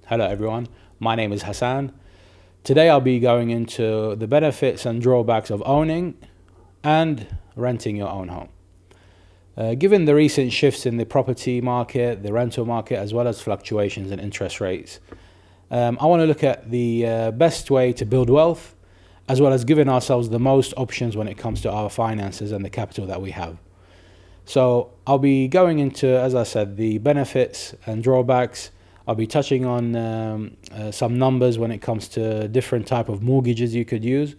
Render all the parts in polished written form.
Hello everyone, my name is Hassan. Today I'll be going into the benefits and drawbacks of owning and renting your own home. Given the recent shifts in the property market, the rental market, as well as fluctuations in interest rates, I want to look at the best way to build wealth, as well as giving ourselves the most options when it comes to our finances and the capital that we have. So I'll be going into, as I said, the benefits and drawbacks. I'll be touching on some numbers when it comes to different type of mortgages you could use,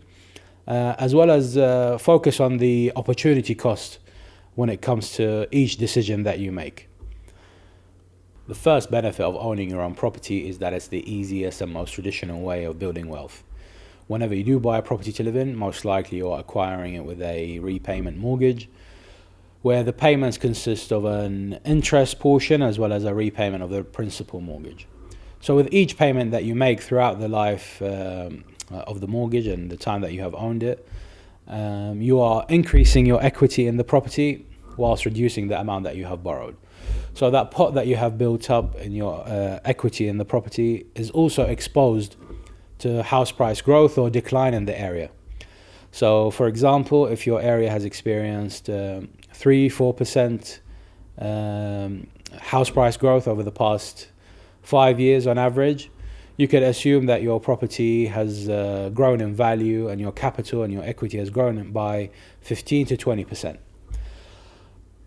as well as focus on the opportunity cost when it comes to each decision that you make. The first benefit of owning your own property is that it's the easiest and most traditional way of building wealth. Whenever you do buy a property to live in, most likely you're acquiring it with a repayment mortgage, where the payments consist of an interest portion as well as a repayment of the principal mortgage. So with each payment that you make throughout the life of the mortgage and the time that you have owned it, you are increasing your equity in the property whilst reducing the amount that you have borrowed. So that pot that you have built up in your equity in the property is also exposed to house price growth or decline in the area. So for example, if your area has experienced 3-4% house price growth over the past 5 years on average, you could assume that your property has grown in value and your capital and your equity has grown by 15 to 20%.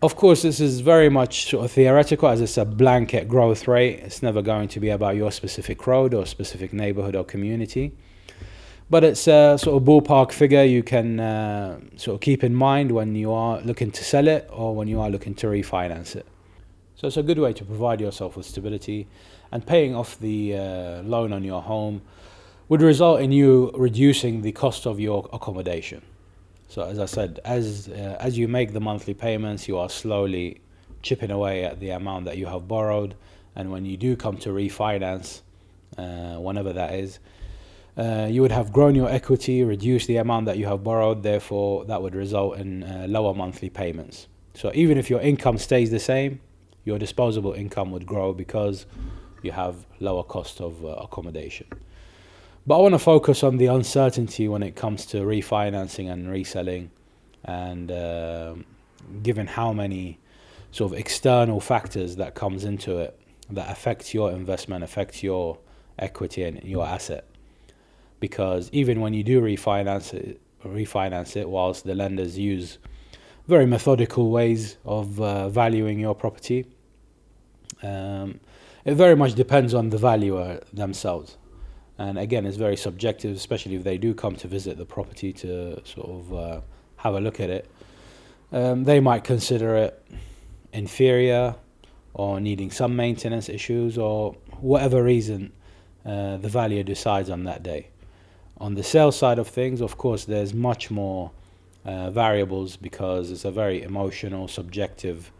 Of course, this is very much sort of theoretical, as it's a blanket growth rate. It's never going to be about your specific road or specific neighborhood or community. But it's a sort of ballpark figure you can sort of keep in mind when you are looking to sell it or when you are looking to refinance it. So it's a good way to provide yourself with stability, and paying off the loan on your home would result in you reducing the cost of your accommodation. So as I said, as you make the monthly payments, you are slowly chipping away at the amount that you have borrowed, and when you do come to refinance, whenever that is, you would have grown your equity, reduced the amount that you have borrowed, therefore that would result in lower monthly payments. So even if your income stays the same, your disposable income would grow because you have lower cost of accommodation. But I want to focus on the uncertainty when it comes to refinancing and reselling, and given how many sort of external factors that comes into it that affects your investment, affects your equity and your asset. Because even when you do refinance it, whilst the lenders use very methodical ways of valuing your property, it very much depends on the valuer themselves. And again, it's very subjective, especially if they do come to visit the property to sort of have a look at it. They might consider it inferior or needing some maintenance issues, or whatever reason the valuer decides on that day. On the sales side of things, of course, there's much more variables, because it's a very emotional, subjective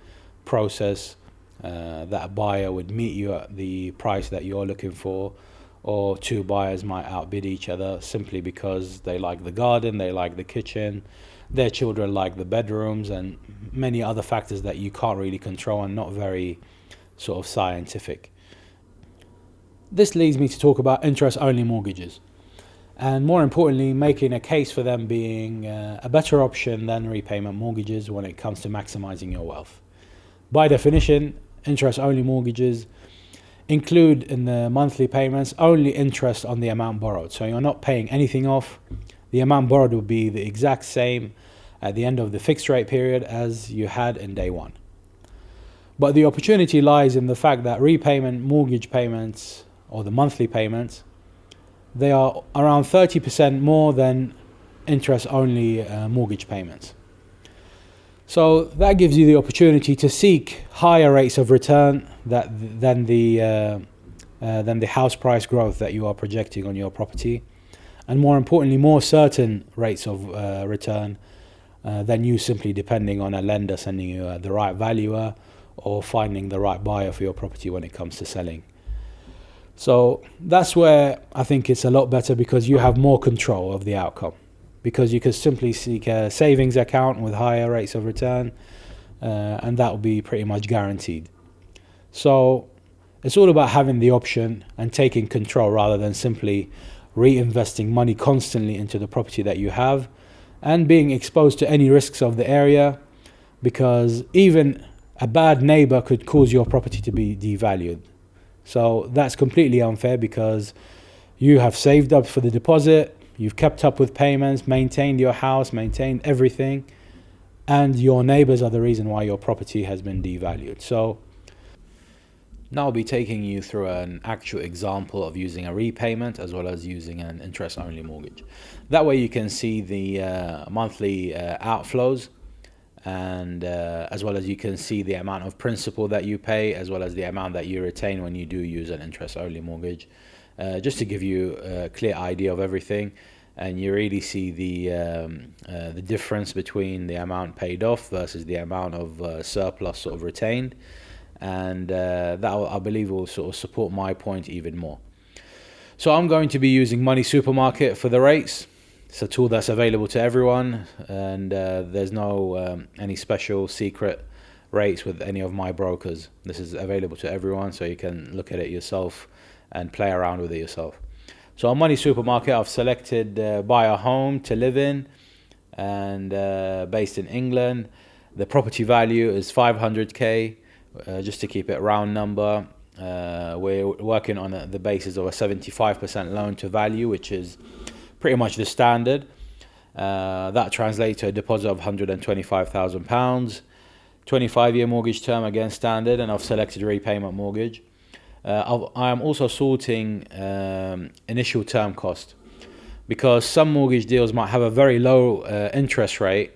process. That a buyer would meet you at the price that you're looking for, or two buyers might outbid each other simply because they like the garden, they like the kitchen, their children like the bedrooms, and many other factors that you can't really control and not very sort of scientific. This leads me to talk about interest-only mortgages, and more importantly, making a case for them being a better option than repayment mortgages when it comes to maximizing your wealth. By definition, interest-only mortgages include in the monthly payments only interest on the amount borrowed. So you're not paying anything off. The amount borrowed will be the exact same at the end of the fixed rate period as you had in day one. But the opportunity lies in the fact that repayment mortgage payments, or the monthly payments, they are around 30% more than interest-only mortgage payments. So that gives you the opportunity to seek higher rates of return than the house price growth that you are projecting on your property, and more importantly, more certain rates of return than you simply depending on a lender sending you the right valuer or finding the right buyer for your property when it comes to selling. So that's where I think it's a lot better, because you have more control of the outcome, because you could simply seek a savings account with higher rates of return, and that will be pretty much guaranteed. So It's all about having the option and taking control rather than simply reinvesting money constantly into the property that you have and being exposed to any risks of the area, because even a bad neighbor could cause your property to be devalued. So that's completely unfair, because you have saved up for the deposit, you've kept up with payments, maintained your house, maintained everything, and your neighbors are the reason why your property has been devalued. So now I'll be taking you through an actual example of using a repayment as well as using an interest-only mortgage. That way you can see the monthly outflows, and as well as you can see the amount of principal that you pay, as well as the amount that you retain when you do use an interest-only mortgage, just to give you a clear idea of everything. And you really see the difference between the amount paid off versus the amount of surplus sort of retained. And that, I believe, will sort of support my point even more. So I'm going to be using Money Supermarket for the rates. It's a tool that's available to everyone, and there's no any special secret rates with any of my brokers. This is available to everyone, so you can look at it yourself and play around with it yourself. So on Money Supermarket, I've selected buy a home to live in, and based in England. The property value is 500k. Just to keep it round number, we're working on the basis of a 75% loan to value, which is pretty much the standard. That translates to a deposit of £125,000, 25-year mortgage term, again standard, and I've selected repayment mortgage. I am also sorting initial term cost, because some mortgage deals might have a very low interest rate.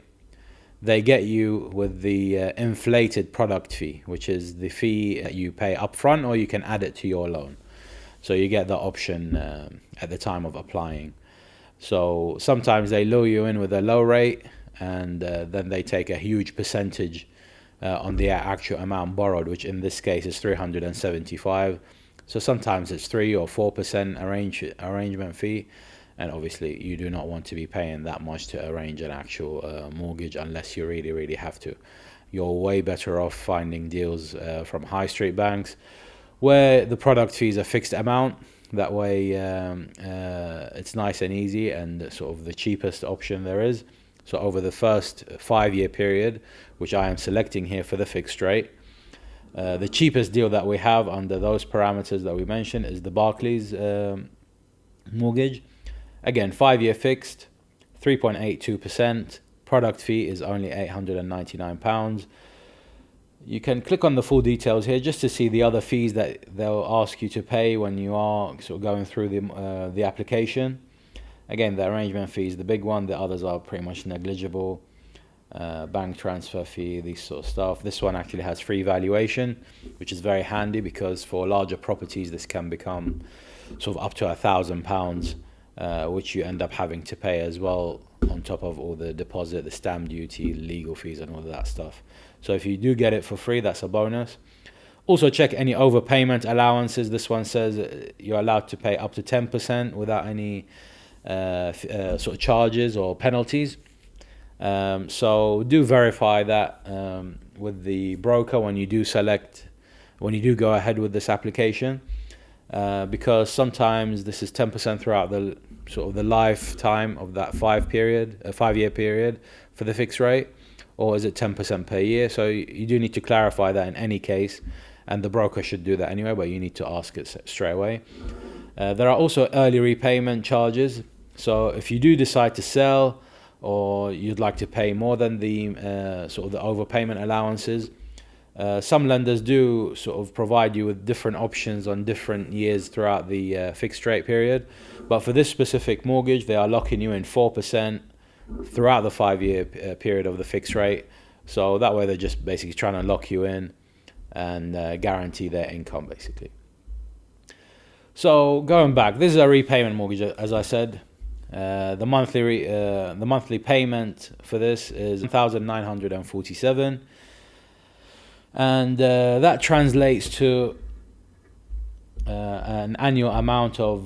They get you with the inflated product fee, which is the fee that you pay upfront, or you can add it to your loan. So you get the option at the time of applying. So sometimes they lure you in with a low rate, and then they take a huge percentage on the actual amount borrowed, which in this case is 375. So sometimes it's 3 or 4% arrangement fee. And obviously you do not want to be paying that much to arrange an actual mortgage unless you really, really have to. You're way better off finding deals from high street banks where the product fees are fixed amount. That way it's nice and easy and sort of the cheapest option there is. So over the first 5-year period, which I am selecting here for the fixed rate, the cheapest deal that we have under those parameters that we mentioned is the Barclays mortgage. Again, 5-year fixed, 3.82%. Product fee is only £899. You can click on the full details here just to see the other fees that they'll ask you to pay when you are sort of going through the application. Again, the arrangement fee is the big one. The others are pretty much negligible. Bank transfer fee, these sort of stuff. This one actually has free valuation, which is very handy, because for larger properties this can become sort of up to £1,000. Which you end up having to pay as well, on top of all the deposit, the stamp duty, legal fees and all of that stuff. So if you do get it for free, that's a bonus. Also check any overpayment allowances. This one says you're allowed to pay up to 10% without any sort of charges or penalties. So do verify that with the broker when you do go ahead with this application. Because sometimes this is 10% throughout the sort of the lifetime of that 5-year period for the fixed rate, or is it 10% per year? So you do need to clarify that in any case, and the broker should do that anyway, but you need to ask it straight away. There are also early repayment charges. So if you do decide to sell, or you'd like to pay more than the sort of the overpayment allowances, some lenders do sort of provide you with different options on different years throughout the fixed rate period. But for this specific mortgage, they are locking you in 4% throughout the 5-year period of the fixed rate. So that way they're just basically trying to lock you in and guarantee their income, basically. So going back, this is a repayment mortgage, as I said. The monthly payment for this is £1,947. And that translates to an annual amount of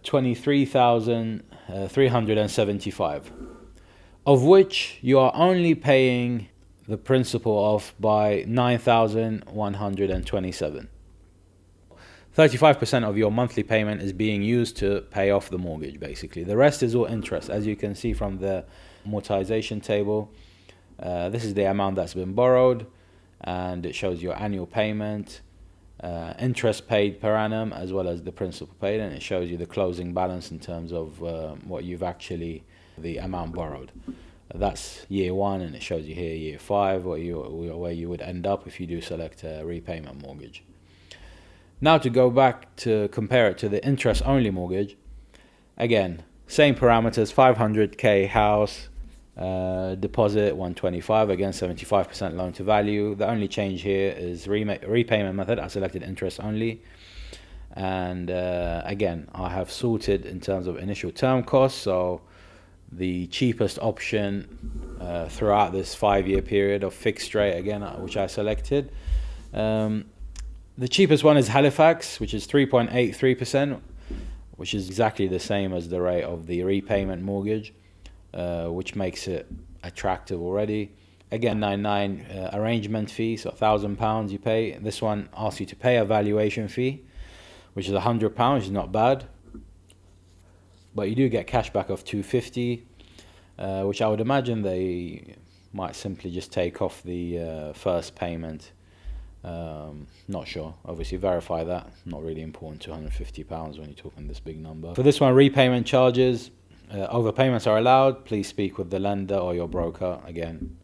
£23,375, of which you are only paying the principal off by £9,127. 35% of your monthly payment is being used to pay off the mortgage, basically. The rest is all interest. As you can see from the amortization table, this is the amount that's been borrowed, and it shows your annual payment, interest paid per annum, as well as the principal paid, and it shows you the closing balance in terms of what you've actually, the amount borrowed. That's year one, and it shows you here year five, where you would end up if you do select a repayment mortgage. Now to go back to compare it to the interest-only mortgage, again, same parameters, 500k house, deposit 125, again 75% loan to value. The only change here is repayment method. I selected interest only, and again, I have sorted in terms of initial term costs, so the cheapest option throughout this 5-year period of fixed rate, again, which I selected. The cheapest one is Halifax, which is 3.83%, which is exactly the same as the rate of the repayment mortgage, which makes it attractive already. Again, 99 arrangement fee, so £1,000 you pay. This one asks you to pay a valuation fee, which is £100, which is not bad. But you do get cashback of £250, which I would imagine they might simply just take off the first payment. Not sure, obviously verify that, not really important, £250 when you're talking this big number. For this one, repayment charges, overpayments are allowed, please speak with the lender or your broker. Again,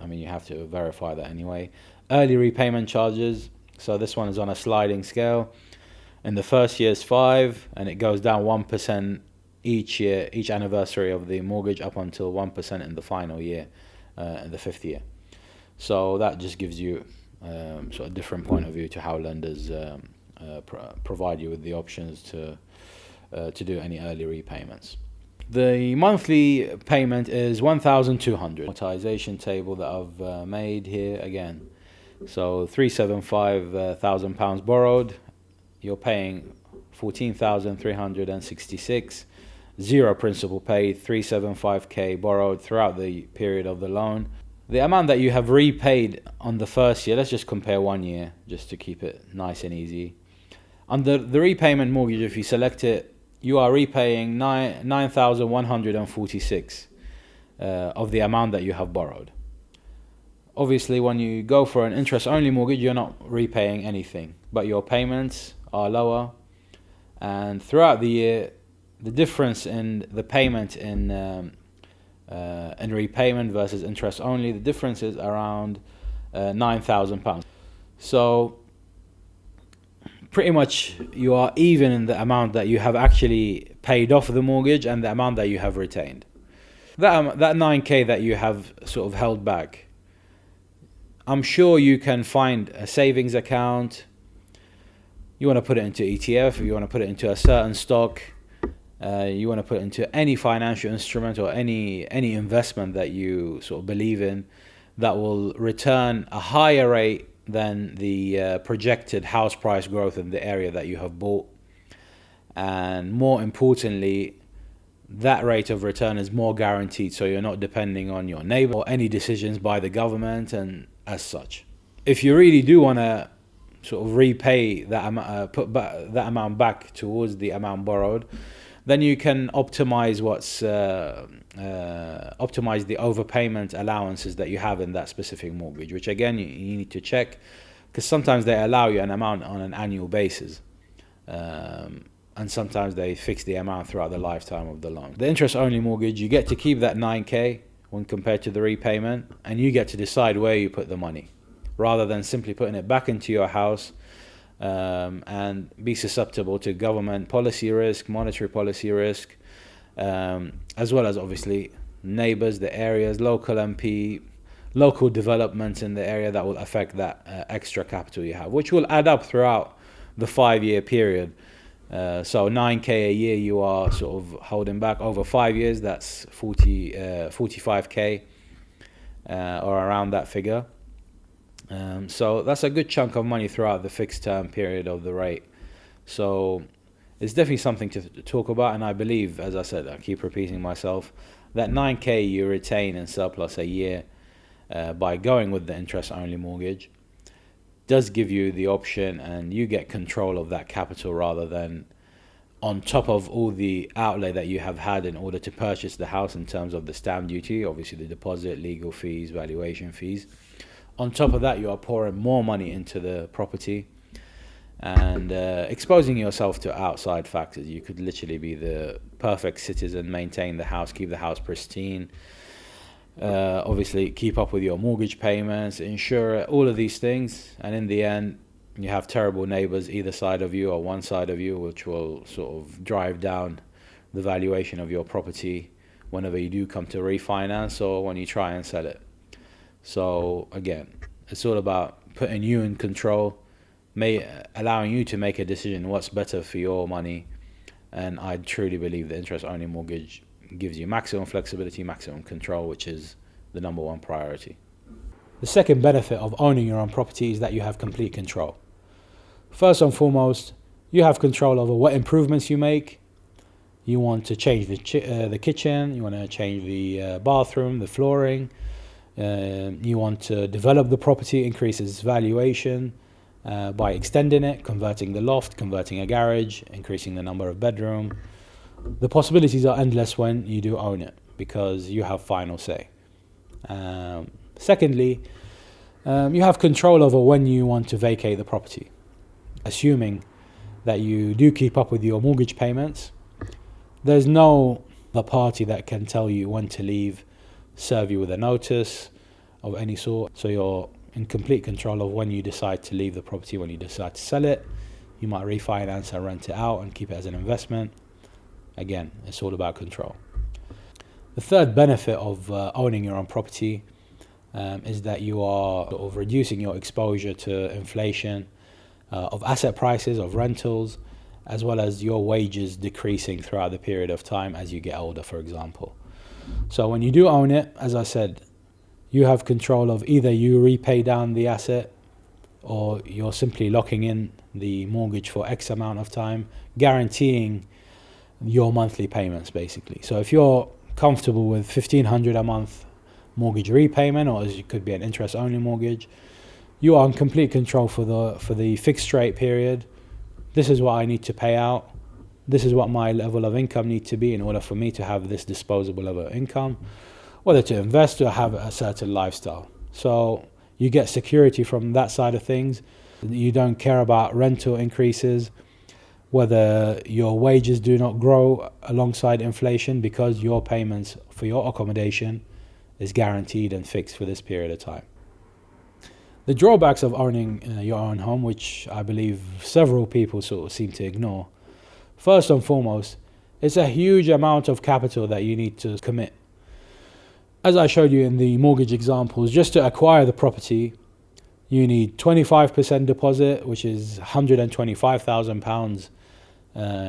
I mean, you have to verify that anyway. Early repayment charges, so this one is on a sliding scale. In the first year is 5, and it goes down 1% each year, each anniversary of the mortgage, up until 1% in the final year, in the 5th year. So that just gives you sort of different point of view to how lenders provide you with the options to do any early repayments. The monthly payment is 1,200. Amortization table that I've made here again. So £375,000 borrowed. You're paying 14,366. Zero principal paid. 375k borrowed throughout the period of the loan. The amount that you have repaid on the first year, let's just compare 1 year, just to keep it nice and easy. Under the repayment mortgage, if you select it, you are repaying 9,146 of the amount that you have borrowed. Obviously, when you go for an interest-only mortgage, you're not repaying anything, but your payments are lower. And throughout the year, the difference in the payment in repayment versus interest only, the difference is around £9,000. So pretty much you are even in the amount that you have actually paid off the mortgage and the amount that you have retained. That 9k that you have sort of held back, I'm sure you can find a savings account. You want to put it into ETF, you want to put it into a certain stock, you want to put it into any financial instrument or any investment that you sort of believe in that will return a higher rate than the projected house price growth in the area that you have bought. And more importantly, that rate of return is more guaranteed, so you're not depending on your neighbor or any decisions by the government and as such. If you really do want to sort of repay that amount, put that amount back towards the amount borrowed, then you can optimize optimize the overpayment allowances that you have in that specific mortgage, which again you need to check, because sometimes they allow you an amount on an annual basis, and sometimes they fix the amount throughout the lifetime of the loan. The interest-only mortgage, you get to keep that 9k when compared to the repayment, and you get to decide where you put the money, rather than simply putting it back into your house and be susceptible to government policy risk, monetary policy risk, as well as obviously neighbors, the areas, local MP, local developments in the area that will affect that extra capital you have, which will add up throughout the 5-year period. So 9k a year you are sort of holding back. Over 5 years, that's 45k or around that figure. So that's a good chunk of money throughout the fixed term period of the rate. So it's definitely something to talk about, and I believe, as I said, I keep repeating myself, that 9k you retain in surplus a year by going with the interest-only mortgage. does give you the option, and you get control of that capital rather than on top of all the outlay that you have had in order to purchase the house in terms of the stamp duty, obviously the deposit, legal fees, valuation fees. On top of that, you are pouring more money into the property and exposing yourself to outside factors. You could literally be the perfect citizen, maintain the house, keep the house pristine, obviously keep up with your mortgage payments, insure it, all of these things, and in the end you have terrible neighbors either side of you or one side of you, which will sort of drive down the valuation of your property whenever you do come to refinance or when you try and sell it. So again, it's all about putting you in control, allowing you to make a decision what's better for your money. And I truly believe the interest-only mortgage gives you maximum flexibility, maximum control, which is the number one priority. The second benefit of owning your own property is that you have complete control. First and foremost, you have control over what improvements you make. You want to change the kitchen, you want to change the bathroom, the flooring. You want to develop the property, increase its valuation by extending it, converting the loft, converting a garage, increasing the number of bedrooms. The possibilities are endless when you do own it because you have final say. Secondly, you have control over when you want to vacate the property. Assuming that you do keep up with your mortgage payments, there's no other party that can tell you when to leave, serve you with a notice of any sort. So you're in complete control of when you decide to leave the property, when you decide to sell it. You might refinance and rent it out and keep it as an investment. Again, it's all about control. The third benefit of owning your own property is that you are sort of reducing your exposure to inflation of asset prices, of rentals, as well as your wages decreasing throughout the period of time as you get older, for example. So when you do own it, as I said, you have control of either you repay down the asset or you're simply locking in the mortgage for X amount of time, guaranteeing your monthly payments basically. So if you're comfortable with $1,500 a month mortgage repayment, or as it could be an interest-only mortgage, you are in complete control for the fixed rate period. This is what I need to pay out. This is what my level of income needs to be in order for me to have this disposable level of income, whether to invest or have a certain lifestyle. So you get security from that side of things. You don't care about rental increases, whether your wages do not grow alongside inflation because your payments for your accommodation is guaranteed and fixed for this period of time. The drawbacks of owning your own home, which I believe several people sort of seem to ignore, first and foremost, it's a huge amount of capital that you need to commit. As I showed you in the mortgage examples, just to acquire the property, you need 25% deposit, which is £125,000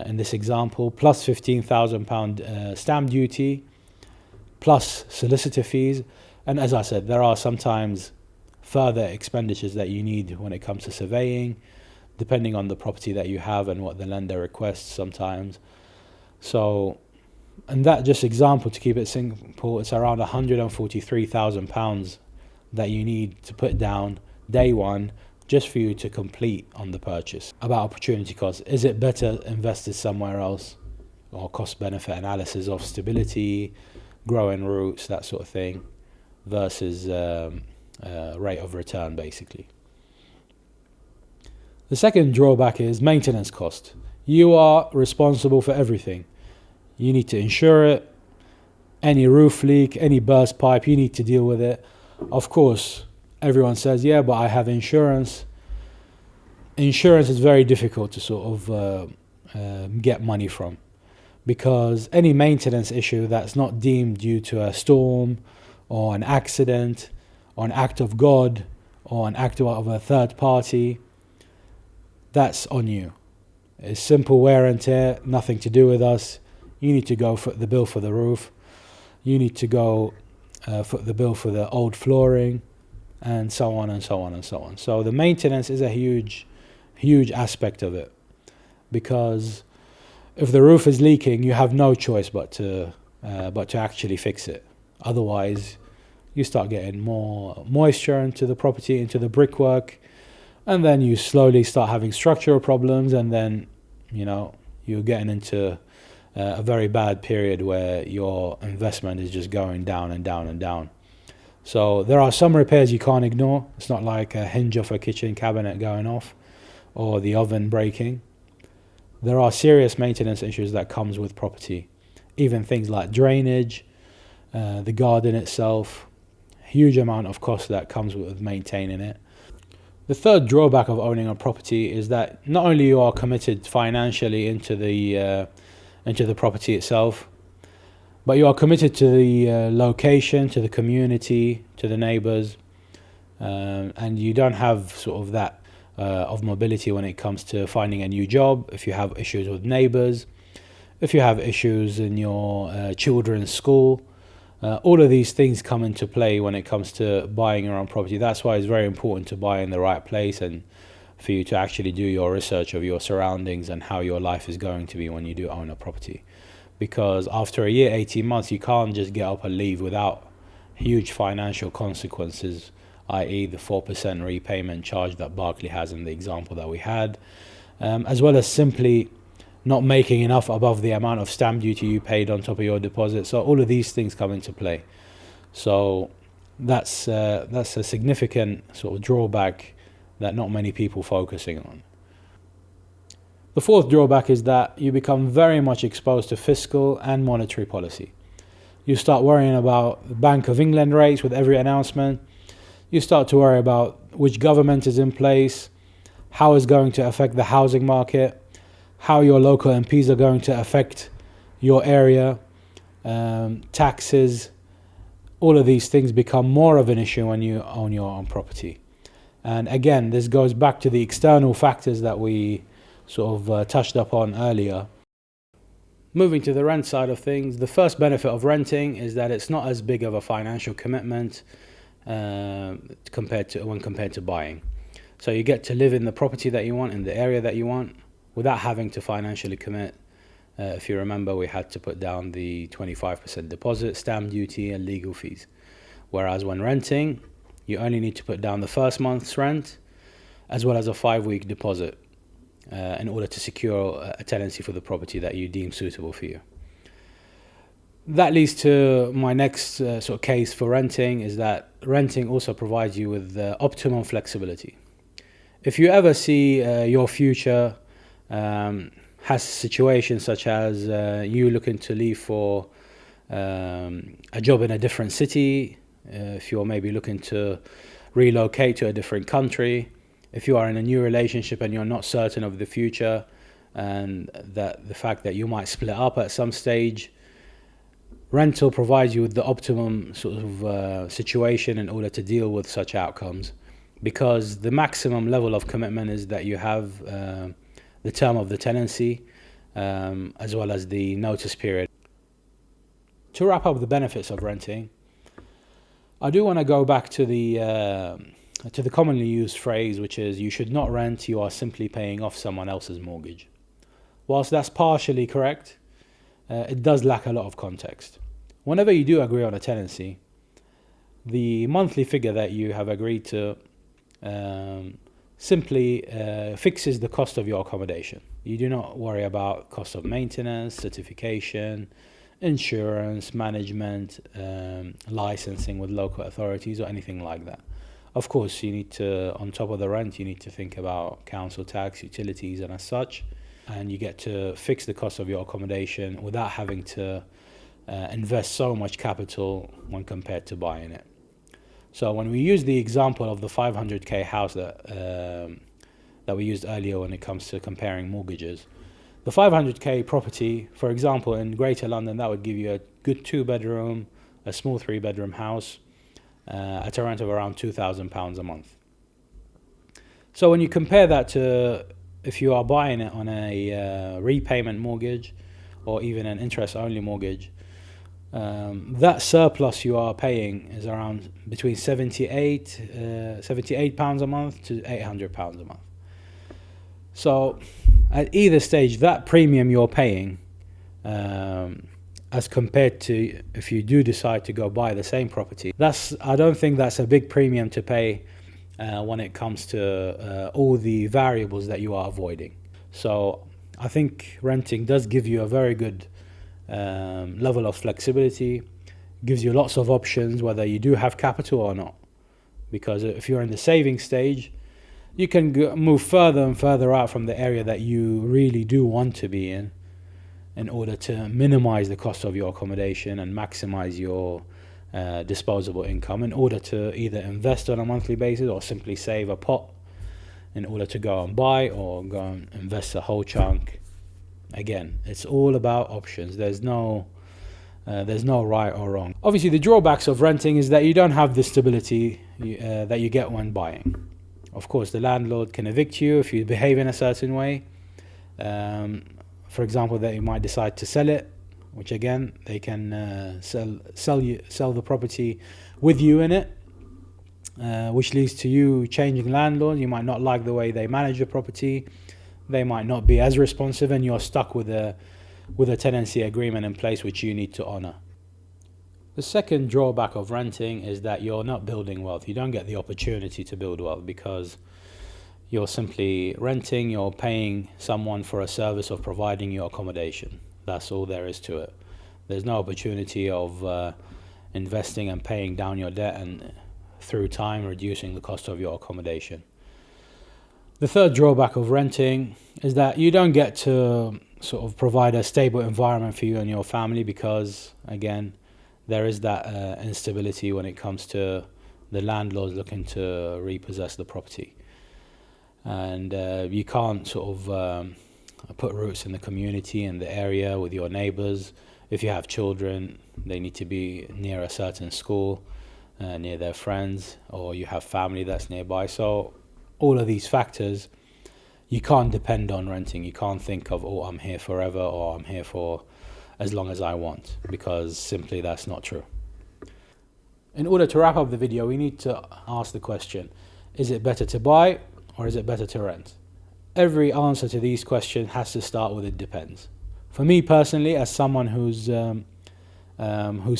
in this example, plus £15,000 stamp duty, plus solicitor fees. And as I said, there are sometimes further expenditures that you need when it comes to surveying, depending on the property that you have and what the lender requests sometimes. So, and that just example, to keep it simple, it's around £143,000 that you need to put down day one just for you to complete on the purchase. About opportunity cost, is it better invested somewhere else, or cost benefit analysis of stability, growing roots, that sort of thing, versus rate of return basically. The second drawback is maintenance cost. You are responsible for everything. You need to insure it. Any roof leak, any burst pipe, you need to deal with it. Of course, everyone says, yeah, but I have insurance. Insurance is very difficult to sort of get money from, because any maintenance issue that's not deemed due to a storm or an accident or an act of God or an act of a third party, that's on you. It's simple wear and tear, nothing to do with us. You need to go foot the bill for the roof. You need to go foot the bill for the old flooring, and so on and so on and so on. So the maintenance is a huge aspect of it, because if the roof is leaking, you have no choice but to actually fix it. Otherwise, you start getting more moisture into the property, into the brickwork, And then you slowly start having structural problems, and then, you're getting into a very bad period where your investment is just going down and down and down. So there are some repairs you can't ignore. It's not like a hinge of a kitchen cabinet going off or the oven breaking. There are serious maintenance issues that comes with property. Even things like drainage, the garden itself, huge amount of cost that comes with maintaining it. The third drawback of owning a property is that not only you are committed financially into the property itself, but you are committed to the location, to the community, to the neighbours, and you don't have sort of that of mobility when it comes to finding a new job. If you have issues with neighbours, if you have issues in your children's school, all of these things come into play when it comes to buying your own property. That's why it's very important to buy in the right place and for you to actually do your research of your surroundings and how your life is going to be when you do own a property. Because after a year, 18 months, you can't just get up and leave without huge financial consequences, i.e. the 4% repayment charge that Barclay has in the example that we had, as well as simply not making enough above the amount of stamp duty you paid on top of your deposit. So all of these things come into play. So that's a significant sort of drawback that not many people focusing on. The fourth drawback is that you become very much exposed to fiscal and monetary policy. You start worrying about the Bank of England rates with every announcement. You start to worry about which government is in place, how it's going to affect the housing market, how your local MPs are going to affect your area, taxes. All of these things become more of an issue when you own your own property. And again, this goes back to the external factors that we sort of touched upon earlier. Moving to the rent side of things, the first benefit of renting is that it's not as big of a financial commitment compared to buying. So you get to live in the property that you want, in the area that you want, without having to financially commit. If you remember, we had to put down the 25% deposit, stamp duty and legal fees. Whereas when renting, you only need to put down the first month's rent as well as a 5-week deposit in order to secure a tenancy for the property that you deem suitable for you. That leads to my next sort of case for renting, is that renting also provides you with optimum flexibility. If you ever see your future has situations such as you looking to leave for a job in a different city, if you're maybe looking to relocate to a different country, if you are in a new relationship and you're not certain of the future and that the fact that you might split up at some stage, rental provides you with the optimum sort of situation in order to deal with such outcomes, because the maximum level of commitment is that you have the term of the tenancy as well as the notice period. To wrap up the benefits of renting, I do want to go back to the commonly used phrase, which is you should not rent, you are simply paying off someone else's mortgage. Whilst that's partially correct, it does lack a lot of context. Whenever you do agree on a tenancy, the monthly figure that you have agreed to simply fixes the cost of your accommodation. You do not worry about cost of maintenance, certification, insurance, management, licensing with local authorities or anything like that. Of course, you need to, on top of the rent, you need to think about council tax, utilities and as such, and you get to fix the cost of your accommodation without having to invest so much capital when compared to buying it. So when we use the example of the 500k house that we used earlier when it comes to comparing mortgages, the 500k property, for example, in Greater London, that would give you a good 2-bedroom, a small 3-bedroom house at a rent of around £2,000 a month. So when you compare that to if you are buying it on a repayment mortgage or even an interest-only mortgage, that surplus you are paying is around between £78 a month to £800 a month. So at either stage, that premium you're paying as compared to if you do decide to go buy the same property, I don't think that's a big premium to pay when it comes to all the variables that you are avoiding. So I think renting does give you a very good level of flexibility, gives you lots of options whether you do have capital or not. Because if you're in the saving stage, you can move further and further out from the area that you really do want to be in order to minimize the cost of your accommodation and maximize your disposable income, in order to either invest on a monthly basis or simply save a pot in order to go and buy or go and invest a whole chunk. Again, it's all about options. There's no right or wrong. Obviously, the drawbacks of renting is that you don't have the stability that you get when buying. Of course, the landlord can evict you if you behave in a certain way. For example, they might decide to sell it, which again, they can sell the property with you in it, which leads to you changing landlord. You might not like the way they manage your property. They might not be as responsive, and you're stuck with a tenancy agreement in place which you need to honor. The second drawback of renting is that you're not building wealth. You don't get the opportunity to build wealth because you're simply renting, you're paying someone for a service of providing you accommodation. That's all there is to it. There's no opportunity of investing and paying down your debt and through time reducing the cost of your accommodation. The third drawback of renting is that you don't get to sort of provide a stable environment for you and your family because, again, there is that instability when it comes to the landlords looking to repossess the property. And you can't sort of put roots in the community and the area with your neighbors. If you have children, they need to be near a certain school, near their friends, or you have family that's nearby. So all of these factors, you can't depend on renting. You can't think of, oh, I'm here forever or I'm here for as long as I want, because simply that's not true. In order to wrap up the video, we need to ask the question, is it better to buy or is it better to rent? Every answer to these questions has to start with it depends. For me personally, as someone who's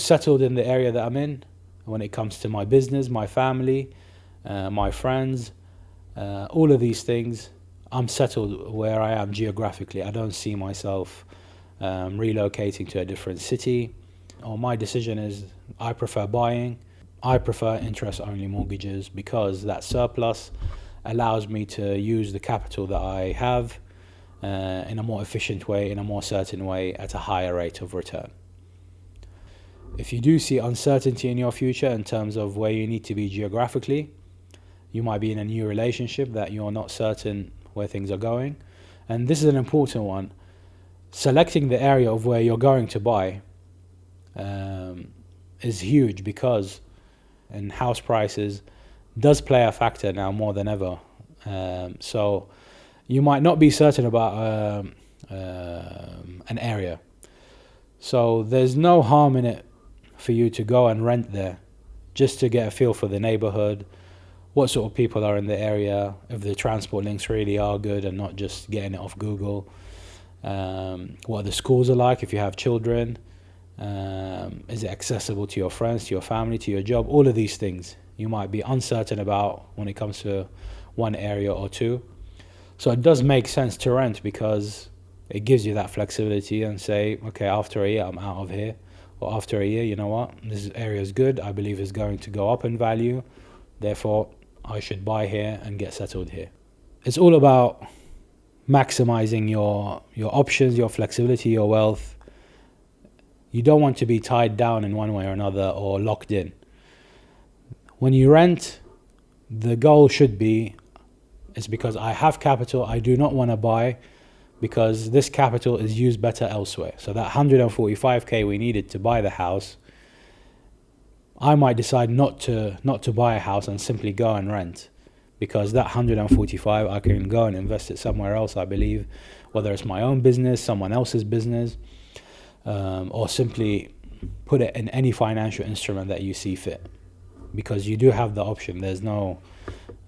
settled in the area that I'm in, when it comes to my business, my family, my friends, all of these things, I'm settled where I am geographically. I don't see myself relocating to a different city. Or my decision is I prefer buying. I prefer interest-only mortgages because that surplus allows me to use the capital that I have in a more efficient way, in a more certain way, at a higher rate of return. If you do see uncertainty in your future in terms of where you need to be geographically, you might be in a new relationship that you're not certain where things are going. And this is an important one. Selecting the area of where you're going to buy is huge because in house prices does play a factor now more than ever. So you might not be certain about an area. So there's no harm in it for you to go and rent there just to get a feel for the neighborhood, what sort of people are in the area, if the transport links really are good and not just getting it off Google, what the schools are like if you have children, is it accessible to your friends, to your family, to your job, all of these things you might be uncertain about when it comes to one area or two. So it does make sense to rent because it gives you that flexibility and say, okay, after a year I'm out of here, or after a year, you know what, this area is good, I believe it's going to go up in value, therefore I should buy here and get settled here. It's all about maximizing your options, your flexibility, your wealth. You don't want to be tied down in one way or another or locked in. When you rent, the goal should be, it's because I have capital, I do not want to buy because this capital is used better elsewhere. So that 145k we needed to buy the house, I might decide not to buy a house and simply go and rent because that 145 I can go and invest it somewhere else, I believe, whether it's my own business, someone else's business, or simply put it in any financial instrument that you see fit, because you do have the option. There's no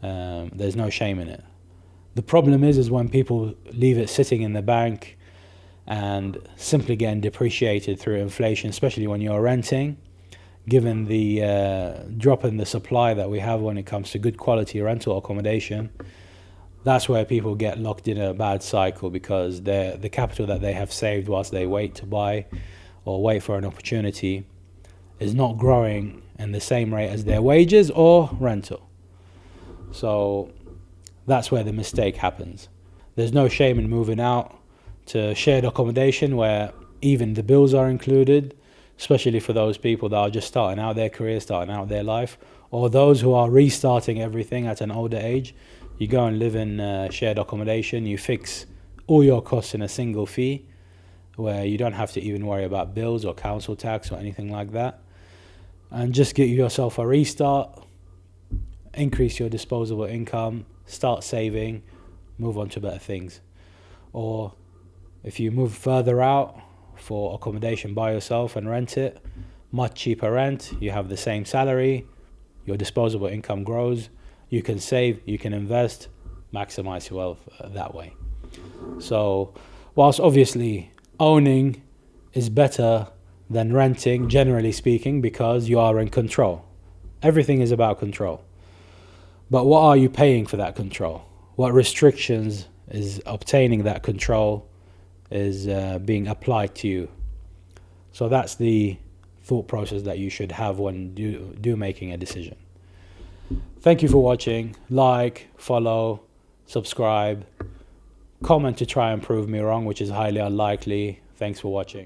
shame in it. The problem is when people leave it sitting in the bank and simply getting depreciated through inflation, especially when you're renting. given the drop in the supply that we have when it comes to good quality rental accommodation, that's where people get locked in a bad cycle, because the capital that they have saved whilst they wait to buy or wait for an opportunity is not growing in the same rate as their wages or rental. So that's where the mistake happens. There's no shame in moving out to shared accommodation where even the bills are included, especially for those people that are just starting out their career, starting out their life, or those who are restarting everything at an older age. You go and live in shared accommodation, you fix all your costs in a single fee, where you don't have to even worry about bills or council tax or anything like that. And just give yourself a restart, increase your disposable income, start saving, move on to better things. Or if you move further out for accommodation by yourself and rent it, much cheaper rent, you have the same salary, your disposable income grows, you can save, you can invest, maximize your wealth that way. So whilst obviously owning is better than renting, generally speaking, because you are in control. Everything is about control. But what are you paying for that control? What restrictions is obtaining that control is being applied to you? So that's the thought process that you should have when do making a decision. Thank you for watching. Like, follow, subscribe, comment to try and prove me wrong, which is highly unlikely. Thanks for watching.